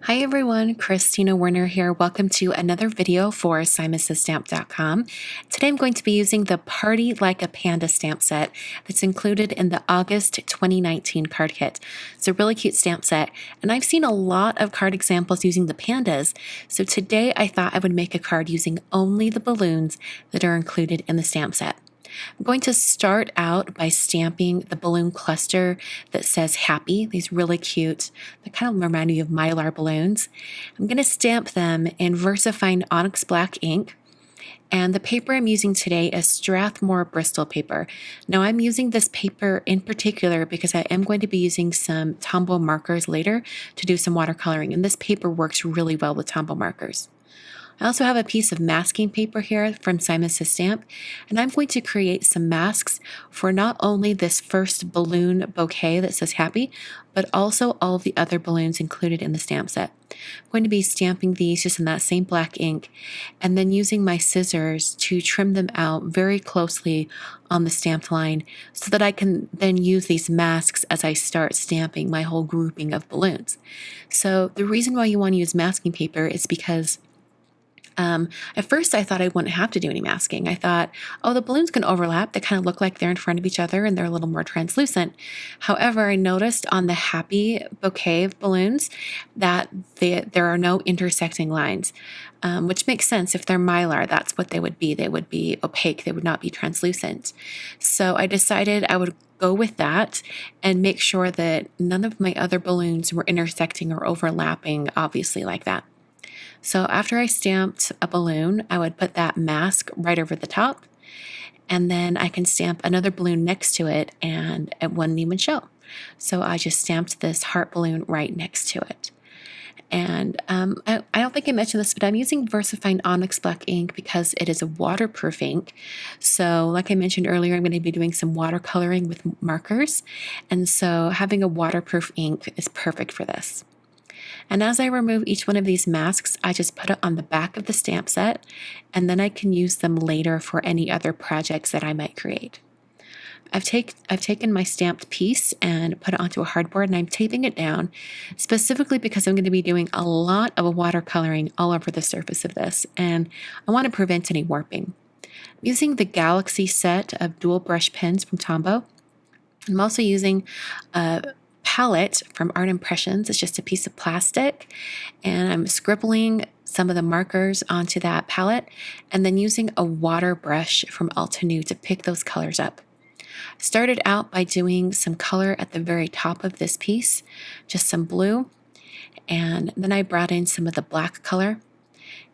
Hi everyone, Christina Werner here. Welcome to another video for SimonsStamp.com. Today I'm going to be using the Party Like a Panda stamp set that's included in the August 2019 card kit. It's a really cute stamp set, and I've seen a lot of card examples using the pandas, so today I thought I would make a card using only the balloons that are included in the stamp set. I'm going to start out by stamping the balloon cluster that says happy, these really cute, they kind of remind me of Mylar balloons. I'm going to stamp them in VersaFine Onyx Black ink. And the paper I'm using today is Strathmore Bristol paper. Now I'm using this paper in particular because I am going to be using some Tombow markers later to do some watercoloring, and this paper works really well with Tombow markers. I also have a piece of masking paper here from Simons Says Stamp, and I'm going to create some masks for not only this first balloon bouquet that says happy, but also all of the other balloons included in the stamp set. I'm going to be stamping these just in that same black ink, and then using my scissors to trim them out very closely on the stamped line so that I can then use these masks as I start stamping my whole grouping of balloons. So the reason why you want to use masking paper is because at first, I thought I wouldn't have to do any masking. I thought, oh, the balloons can overlap. They kind of look like they're in front of each other and they're a little more translucent. However, I noticed on the happy bouquet of balloons that there are no intersecting lines, which makes sense. If they're Mylar, that's what they would be. They would be opaque. They would not be translucent. So I decided I would go with that and make sure that none of my other balloons were intersecting or overlapping, obviously, like that. So after I stamped a balloon, I would put that mask right over the top, and then I can stamp another balloon next to it and it wouldn't even show. So I just stamped this heart balloon right next to it. And I don't think I mentioned this, but I'm using VersaFine Onyx Black ink because it is a waterproof ink. So like I mentioned earlier, I'm going to be doing some watercoloring with markers. And so having a waterproof ink is perfect for this. And as I remove each one of these masks, I just put it on the back of the stamp set, and then I can use them later for any other projects that I might create. I've taken my stamped piece and put it onto a hardboard, and I'm taping it down specifically because I'm going to be doing a lot of watercoloring all over the surface of this, and I want to prevent any warping. I'm using the Galaxy set of dual brush pens from Tombow. I'm also using a palette from Art Impressions. It's just a piece of plastic, and I'm scribbling some of the markers onto that palette and then using a water brush from Altenew to pick those colors up. Started out by doing some color at the very top of this piece, just some blue, and then I brought in some of the black color,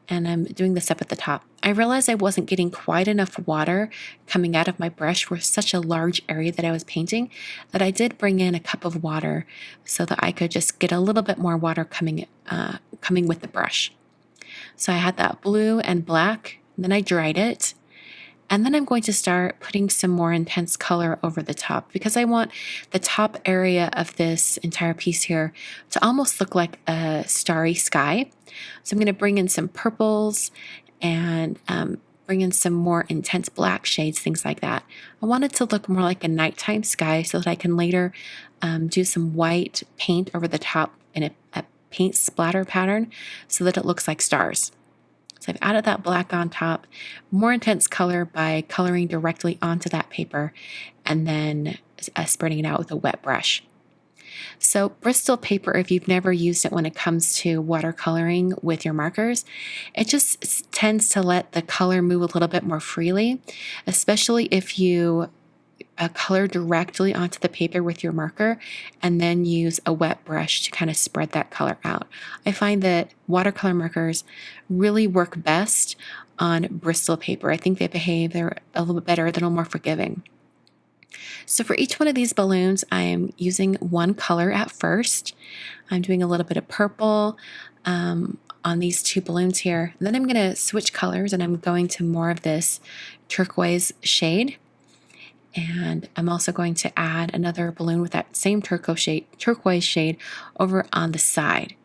and I'm doing this up at the top. I realized I wasn't getting quite enough water coming out of my brush for such a large area that I was painting, that I did bring in a cup of water so that I could just get a little bit more water coming with the brush. So I had that blue and black, and then I dried it. And then I'm going to start putting some more intense color over the top because I want the top area of this entire piece here to almost look like a starry sky. So I'm going to bring in some purples and bring in some more intense black shades, things like that. I want it to look more like a nighttime sky so that I can later do some white paint over the top in a paint splatter pattern so that it looks like stars. So I've added that black on top, more intense color by coloring directly onto that paper and then spreading it out with a wet brush. So Bristol paper, if you've never used it when it comes to watercoloring with your markers, it just tends to let the color move a little bit more freely, especially if you color directly onto the paper with your marker and then use a wet brush to kind of spread that color out. I find that watercolor markers really work best on Bristol paper. I think they're a little bit better, they're a little more forgiving. So for each one of these balloons, I am using one color at first. I'm doing a little bit of purple on these two balloons here. And then I'm going to switch colors and I'm going to more of this turquoise shade. And I'm also going to add another balloon with that same turquoise shade over on the side.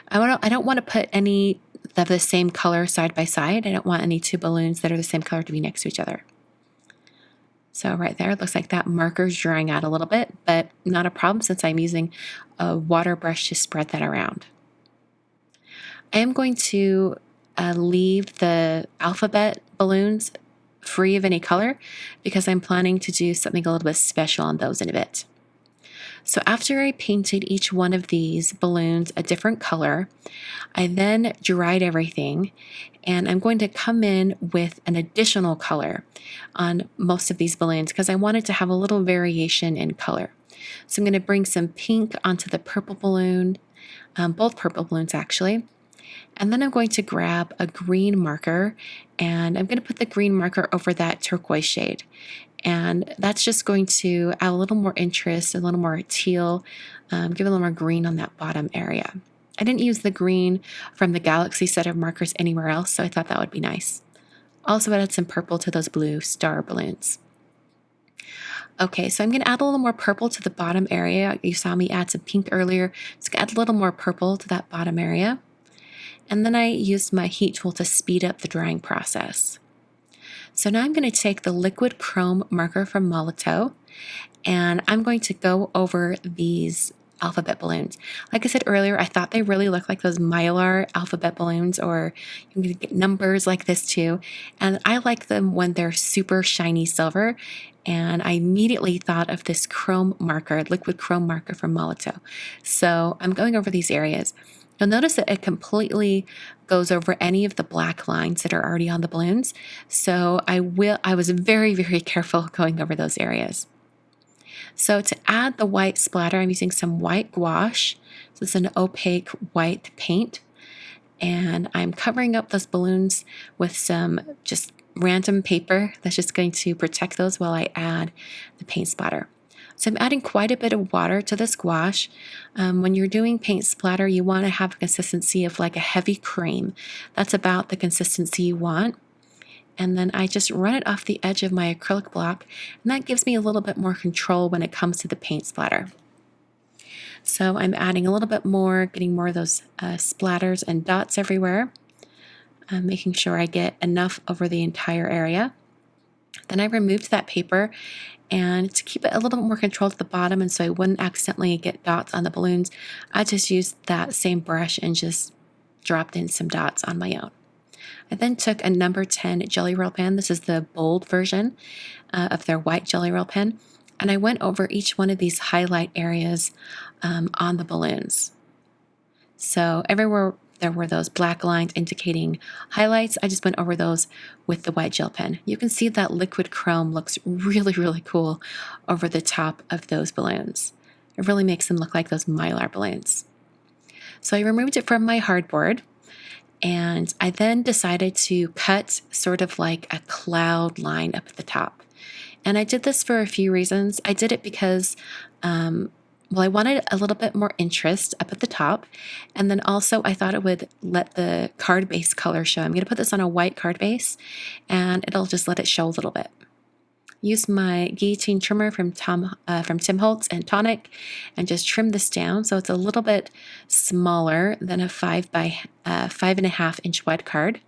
I don't want to put any of the same color side by side. I don't want any two balloons that are the same color to be next to each other. So right there, it looks like that marker's drying out a little bit, but not a problem since I'm using a water brush to spread that around. I am going to leave the alphabet balloons free of any color because I'm planning to do something a little bit special on those in a bit. So after I painted each one of these balloons a different color, I then dried everything, and I'm going to come in with an additional color on most of these balloons because I wanted to have a little variation in color. So I'm going to bring some pink onto the purple balloon, both purple balloons actually. And then I'm going to grab a green marker, and I'm going to put the green marker over that turquoise shade. And that's just going to add a little more interest, a little more teal, give a little more green on that bottom area. I didn't use the green from the Galaxy set of markers anywhere else, so I thought that would be nice. Also added some purple to those blue star balloons. Okay, so I'm going to add a little more purple to the bottom area. You saw me add some pink earlier, so add a little more purple to that bottom area. And then I used my heat tool to speed up the drying process. So now I'm going to take the liquid chrome marker from Molotow, and I'm going to go over these alphabet balloons. Like I said earlier, I thought they really looked like those Mylar alphabet balloons, or you can get numbers like this too. And I like them when they're super shiny silver. And I immediately thought of this chrome marker, liquid chrome marker from Molotow. So I'm going over these areas. You'll notice that it completely goes over any of the black lines that are already on the balloons. So I was very, very careful going over those areas. So to add the white splatter, I'm using some white gouache. So it's an opaque white paint. And I'm covering up those balloons with some just random paper that's just going to protect those while I add the paint splatter. So I'm adding quite a bit of water to this gouache. When you're doing paint splatter, you want to have a consistency of like a heavy cream. That's about the consistency you want. And then I just run it off the edge of my acrylic block, and that gives me a little bit more control when it comes to the paint splatter. So I'm adding a little bit more, getting more of those splatters and dots everywhere, making sure I get enough over the entire area. Then I removed that paper, and to keep it a little bit more controlled at the bottom and so I wouldn't accidentally get dots on the balloons, I just used that same brush and just dropped in some dots on my own. I then took a number 10 Gelly Roll pen. This is the bold version of their white Gelly Roll pen. And I went over each one of these highlight areas on the balloons. So everywhere there were those black lines indicating highlights, I just went over those with the white gel pen. You can see that liquid chrome looks really, really cool over the top of those balloons. It really makes them look like those Mylar balloons. So I removed it from my hardboard, and I then decided to cut sort of like a cloud line up at the top. And I did this for a few reasons. I did it because I wanted a little bit more interest up at the top. And then also I thought it would let the card base color show. I'm going to put this on a white card base, and it'll just let it show a little bit. Use my guillotine trimmer from Tim Holtz and Tonic, and just trim this down so it's a little bit smaller than a 5 by 5.5 inch wide card.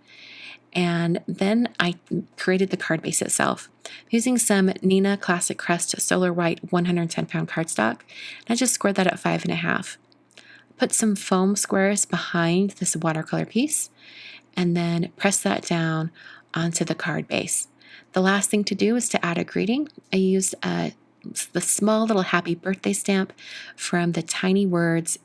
And then I created the card base itself using some Neenah Classic Crest Solar White 110-pound cardstock. And I just squared that at 5.5. Put some foam squares behind this watercolor piece, and then press that down onto the card base. The last thing to do is to add a greeting. I used the small little happy birthday stamp from the Tiny Words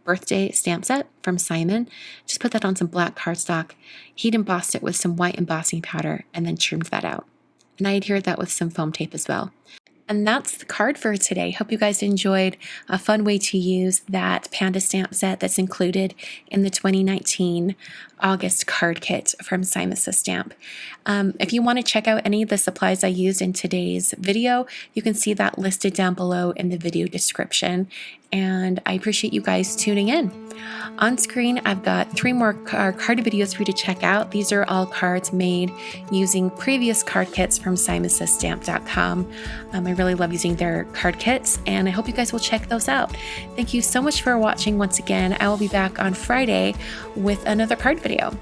birthday stamp set from Simon. Just put that on some black cardstock, heat embossed it with some white embossing powder, and then trimmed that out. And I adhered that with some foam tape as well. And that's the card for today. Hope you guys enjoyed a fun way to use that Panda stamp set that's included in the 2019 August card kit from Simon Says Stamp. If you want to check out any of the supplies I used in today's video, you can see that listed down below in the video description. And I appreciate you guys tuning in. On screen, I've got 3 more card videos for you to check out. These are all cards made using previous card kits from SimonsSaysStamp.com. I really love using their card kits, and I hope you guys will check those out. Thank you so much for watching once again. I will be back on Friday with another card video.